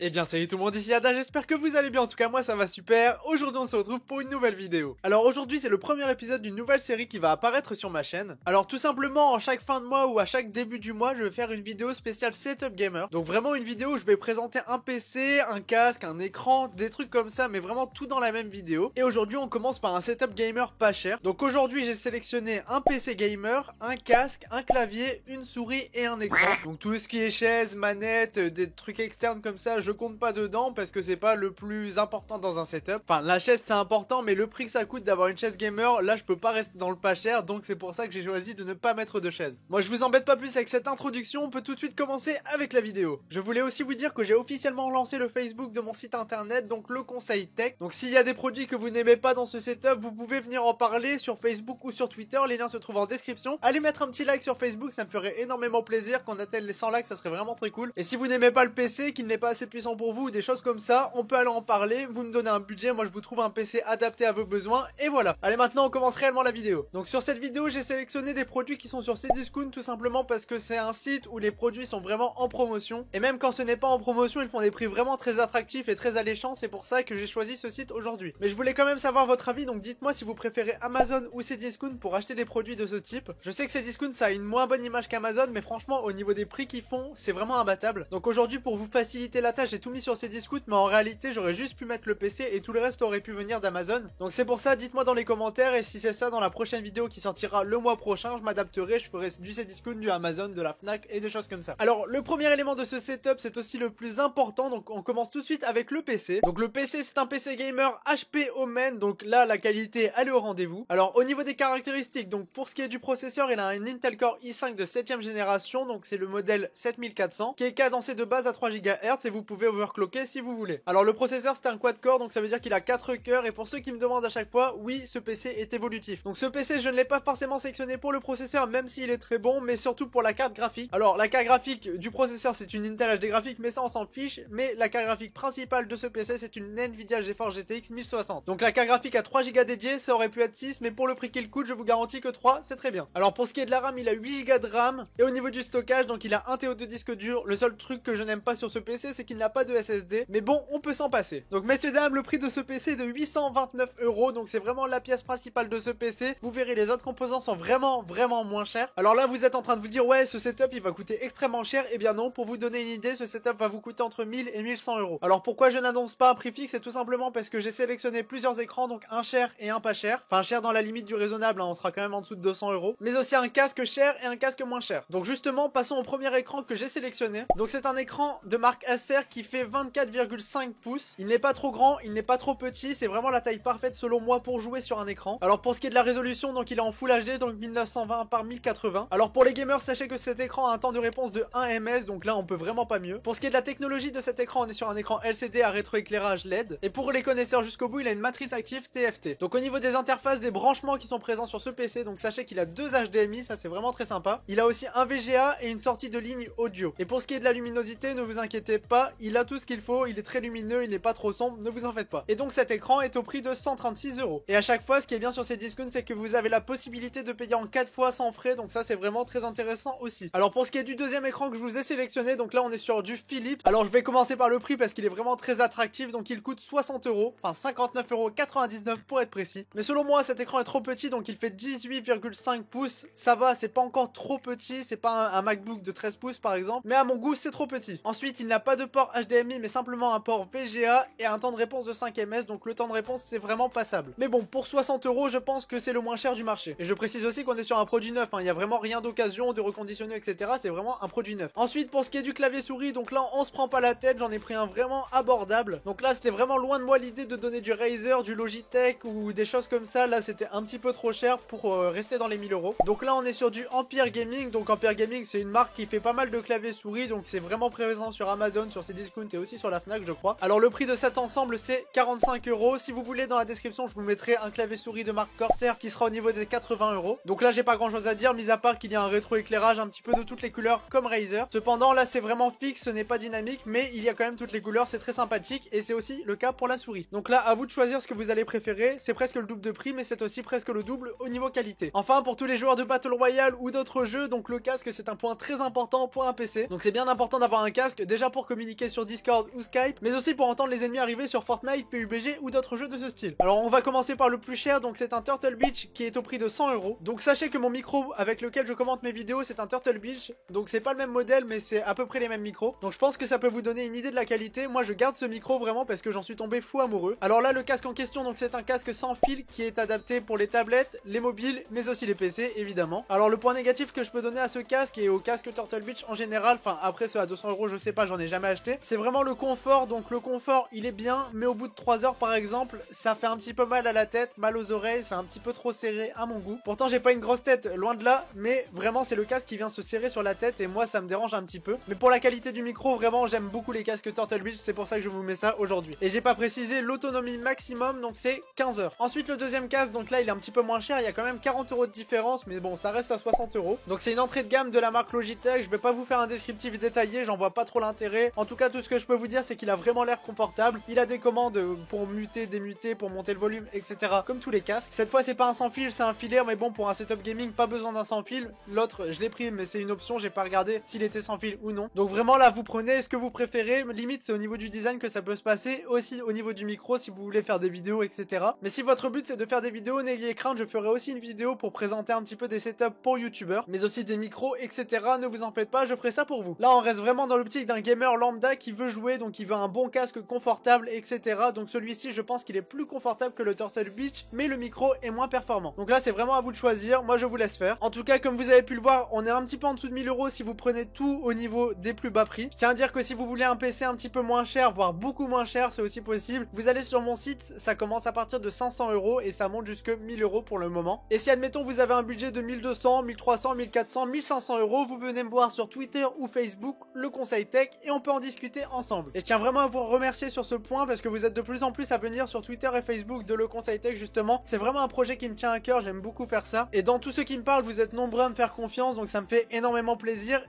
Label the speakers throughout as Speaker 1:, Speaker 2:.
Speaker 1: Eh bien salut tout le monde, ici Ada, j'espère que vous allez bien, en tout cas moi ça va super. Aujourd'hui on se retrouve pour une nouvelle vidéo. Alors aujourd'hui c'est le premier épisode d'une nouvelle série qui va apparaître sur ma chaîne. Alors tout simplement en chaque fin de mois ou à chaque début du mois je vais faire une vidéo spéciale Setup Gamer. Donc vraiment une vidéo où je vais présenter un PC, un casque, un écran, des trucs comme ça, mais vraiment tout dans la même vidéo. Et aujourd'hui on commence par un Setup Gamer pas cher. Donc aujourd'hui j'ai sélectionné un PC Gamer, un casque, un clavier, une souris et un écran. Donc tout ce qui est chaise, manette, des trucs externes comme ça, je compte pas dedans parce que c'est pas le plus important dans un setup. Enfin la chaise c'est important, mais le prix que ça coûte d'avoir une chaise gamer, là je peux pas rester dans le pas cher, donc c'est pour ça que j'ai choisi de ne pas mettre de chaise. Moi je vous embête pas plus avec cette introduction, on peut tout de suite commencer avec la vidéo. Je voulais aussi vous dire que j'ai officiellement lancé le Facebook de mon site internet, donc le Conseil Tech. Donc s'il y a des produits que vous n'aimez pas dans ce setup, vous pouvez venir en parler sur Facebook ou sur Twitter, les liens se trouvent en description. Allez mettre un petit like sur Facebook, ça me ferait énormément plaisir. Qu'on atteigne les 100 likes, ça serait vraiment très cool. Et si vous n'aimez pas le PC, qu'il n'est pas assez puissant pour vous ou des choses comme ça, on peut aller en parler, vous me donnez un budget, moi je vous trouve un PC adapté à vos besoins et voilà. Allez maintenant on commence réellement la vidéo. Donc sur cette vidéo j'ai sélectionné des produits qui sont sur Cdiscount tout simplement parce que c'est un site où les produits sont vraiment en promotion et même quand ce n'est pas en promotion ils font des prix vraiment très attractifs et très alléchants, c'est pour ça que j'ai choisi ce site aujourd'hui. Mais je voulais quand même savoir votre avis, donc dites-moi si vous préférez Amazon ou Cdiscount pour acheter des produits de ce type. Je sais que Cdiscount ça a une moins bonne image qu'Amazon, mais franchement au niveau des prix qu'ils font c'est vraiment imbattable. Donc aujourd'hui pour vous faciliter la tâche j'ai tout mis sur Cdiscount, mais en réalité j'aurais juste pu mettre le PC et tout le reste aurait pu venir d'Amazon. Donc c'est pour ça, dites-moi dans les commentaires, et si c'est ça dans la prochaine vidéo qui sortira le mois prochain, je m'adapterai, je ferai du Cdiscount, du Amazon, de la Fnac et des choses comme ça. Alors le premier élément de ce setup c'est aussi le plus important, donc on commence tout de suite avec le PC. Donc le PC c'est un PC gamer HP Omen, donc là la qualité elle est au rendez-vous. Alors au niveau des caractéristiques, donc pour ce qui est du processeur, il a un Intel Core i5 de 7ème génération, donc c'est le modèle 7400 qui est cadencé de base à 3 GHz et vous pouvez overclocker si vous voulez. Alors le processeur c'est un quad-core, donc ça veut dire qu'il a 4 cœurs, et pour ceux qui me demandent à chaque fois, oui ce PC est évolutif. Donc ce PC je ne l'ai pas forcément sélectionné pour le processeur même s'il est très bon, mais surtout pour la carte graphique. Alors la carte graphique du processeur c'est une Intel HD graphique, mais ça on s'en fiche, mais la carte graphique principale de ce PC c'est une Nvidia GeForce GTX 1060. Donc la carte graphique a 3 Go dédiés, ça aurait pu être 6, mais pour le prix qu'il coûte je vous garantis que 3 c'est très bien. Alors pour ce qui est de la RAM, il a 8 Go de RAM, et au niveau du stockage, donc il a 1 TO de disque dur. Le seul truc que je n'aime pas sur ce PC c'est qu'il n'a pas de SSD, mais bon on peut s'en passer. Donc messieurs dames, le prix de ce PC est de 829 €, donc c'est vraiment la pièce principale de ce PC. Vous verrez les autres composants sont vraiment moins chers. Alors là vous êtes en train de vous dire ouais ce setup il va coûter extrêmement cher. Et bien non, pour vous donner une idée, ce setup va vous coûter entre 1000 et 1100 €. Alors pourquoi je n'annonce pas un prix fixe? C'est tout simplement parce que j'ai sélectionné plusieurs écrans, donc un cher et un pas cher. Enfin cher dans la limite du raisonnable, hein, on sera quand même en dessous de 200 €. Mais aussi un casque cher et un casque moins cher. Donc justement passons au premier écran que j'ai sélectionné. Donc c'est un écran de marque Acer qui fait 24,5 pouces. Il n'est pas trop grand, il n'est pas trop petit, c'est vraiment la taille parfaite selon moi pour jouer sur un écran. Alors pour ce qui est de la résolution, donc il est en Full HD, donc 1920 par 1080. Alors pour les gamers, sachez que cet écran a un temps de réponse de 1 ms, donc là on peut vraiment pas mieux. Pour ce qui est de la technologie de cet écran, on est sur un écran LCD à rétroéclairage LED. Et pour les connaisseurs jusqu'au bout, il a une matrice active TFT. Donc au niveau des interfaces, des branchements qui sont présents sur ce PC, donc sachez qu'il a 2 HDMI, ça c'est vraiment très sympa. Il a aussi un VGA et une sortie de ligne audio. Et pour ce qui est de la luminosité, ne vous inquiétez pas, il a tout ce qu'il faut, il est très lumineux, il n'est pas trop sombre, ne vous en faites pas. Et donc cet écran est au prix de 136 €. Et à chaque fois, ce qui est bien sur ces discounts, c'est que vous avez la possibilité de payer en 4 fois sans frais, donc ça c'est vraiment très intéressant aussi. Alors pour ce qui est du deuxième écran que je vous ai sélectionné, donc là on est sur du Philips. Alors je vais commencer par le prix parce qu'il est vraiment très attractif, donc il coûte 60 €, enfin 59,99 € pour être précis. Mais selon moi cet écran est trop petit, donc il fait 18,5 pouces, ça va, c'est pas encore trop petit, c'est pas un MacBook de 13 pouces par exemple, mais à mon goût c'est trop petit. Ensuite il n'a pas de port HDMI mais simplement un port VGA et un temps de réponse de 5 ms, donc le temps de réponse c'est vraiment passable. Mais bon, pour 60 € je pense que c'est le moins cher du marché. Et je précise aussi qu'on est sur un produit neuf, hein. Il n'y a vraiment rien d'occasion, de reconditionné, etc. C'est vraiment un produit neuf. Ensuite pour ce qui est du clavier souris, donc là on se prend pas la tête, j'en ai pris un vraiment abordable. Donc là c'était vraiment loin de moi l'idée de donner du Razer, du Logitech ou des choses comme ça. Là c'était un petit peu trop cher pour rester dans les 1000 €. Donc là on est sur du Empire Gaming. Donc Empire Gaming c'est une marque qui fait pas mal de claviers souris, donc c'est vraiment présent sur Amazon, sur Cdiscount et aussi sur la Fnac je crois. Alors le prix de cet ensemble c'est 45 €. Si vous voulez, dans la description je vous mettrai un clavier souris de marque Corsair qui sera au niveau des 80 €. Donc là j'ai pas grand chose à dire mis à part qu'il y a un rétroéclairage un petit peu de toutes les couleurs comme Razer. Cependant là c'est vraiment fixe, ce n'est pas dynamique, mais il y a quand même toutes les couleurs, c'est très sympathique et c'est aussi le cas pour la souris. Donc là à vous de choisir ce que vous allez préférer. C'est presque le double de prix, mais c'est aussi presque le double au niveau qualité. Enfin pour tous les joueurs de Battle Royale ou d'autres jeux, donc le casque c'est un point très important pour un PC. Donc c'est bien important d'avoir un casque déjà pour communiquer communiquer sur Discord ou Skype, mais aussi pour entendre les ennemis arriver sur Fortnite, PUBG ou d'autres jeux de ce style. Alors on va commencer par le plus cher, donc c'est un Turtle Beach qui est au prix de 100 €. Donc sachez que mon micro avec lequel je commente mes vidéos c'est un Turtle Beach, donc c'est pas le même modèle mais c'est à peu près les mêmes micros. Donc je pense que ça peut vous donner une idée de la qualité. Moi je garde ce micro vraiment parce que j'en suis tombé fou amoureux. Alors là le casque en question, donc c'est un casque sans fil qui est adapté pour les tablettes, les mobiles mais aussi les PC évidemment. Alors le point négatif que je peux donner à ce casque et au casque Turtle Beach en général, enfin après ceux à 200 € je sais pas, j'en ai jamais acheté, c'est vraiment le confort. Donc le confort il est bien, mais au bout de 3 heures par exemple ça fait un petit peu mal à la tête, mal aux oreilles, c'est un petit peu trop serré à mon goût. Pourtant j'ai pas une grosse tête, loin de là, mais vraiment c'est le casque qui vient se serrer sur la tête et moi ça me dérange un petit peu. Mais pour la qualité du micro, vraiment j'aime beaucoup les casques Turtle Beach, c'est pour ça que je vous mets ça aujourd'hui. Et j'ai pas précisé l'autonomie maximum, donc c'est 15 heures. Ensuite le deuxième casque, donc là il est un petit peu moins cher, il y a quand même 40 € de différence, mais bon ça reste à 60 €. Donc c'est une entrée de gamme de la marque Logitech, je vais pas vous faire un descriptif détaillé, j'en vois pas trop l'intérêt. En tout cas tout ce que je peux vous dire c'est qu'il a vraiment l'air confortable, il a des commandes pour muter, démuter, pour monter le volume, etc. comme tous les casques. Cette fois c'est pas un sans fil, c'est un filaire, mais bon pour un setup gaming pas besoin d'un sans fil. L'autre je l'ai pris mais c'est une option, j'ai pas regardé s'il était sans fil ou non. Donc vraiment là vous prenez ce que vous préférez, limite c'est au niveau du design que ça peut se passer, aussi au niveau du micro si vous voulez faire des vidéos, etc. Mais si votre but c'est de faire des vidéos, n'ayez crainte, je ferai aussi une vidéo pour présenter un petit peu des setups pour youtubeurs, mais aussi des micros, etc. Ne vous en faites pas, je ferai ça pour vous. Là on reste vraiment dans l'optique d'un gamer lambda qui veut jouer, donc qui veut un bon casque confortable, etc. Donc celui-ci je pense qu'il est plus confortable que le Turtle Beach, mais le micro est moins performant. Donc là c'est vraiment à vous de choisir, moi je vous laisse faire. En tout cas comme vous avez pu le voir, on est un petit peu en dessous de 1000 € si vous prenez tout au niveau des plus bas prix. Je tiens à dire que si vous voulez un PC un petit peu moins cher, voire beaucoup moins cher, c'est aussi possible. Vous allez sur mon site, ça commence à partir de 500 € et ça monte jusque 1000 € pour le moment. Et si admettons vous avez un budget de 1200, 1300, 1400, 1500 €, vous venez me voir sur Twitter ou Facebook, le Conseil Tech, et on peut en discuter ensemble. Et je tiens vraiment à vous remercier sur ce point parce que vous êtes de plus en plus à venir sur Twitter et Facebook de le Conseil Tech justement. C'est vraiment un projet qui me tient à cœur, j'aime beaucoup faire ça. Et dans tous ceux qui me parlent, vous êtes nombreux à me faire confiance, donc ça me fait énormément plaisir.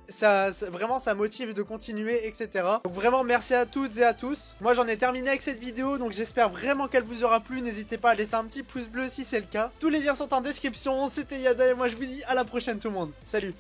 Speaker 1: Vraiment ça motive de continuer, etc. Donc vraiment merci à toutes et à tous. Moi j'en ai terminé avec cette vidéo, donc j'espère vraiment qu'elle vous aura plu. N'hésitez pas à laisser un petit pouce bleu si c'est le cas. Tous les liens sont en description. C'était Yada et moi je vous dis à la prochaine tout le monde. Salut.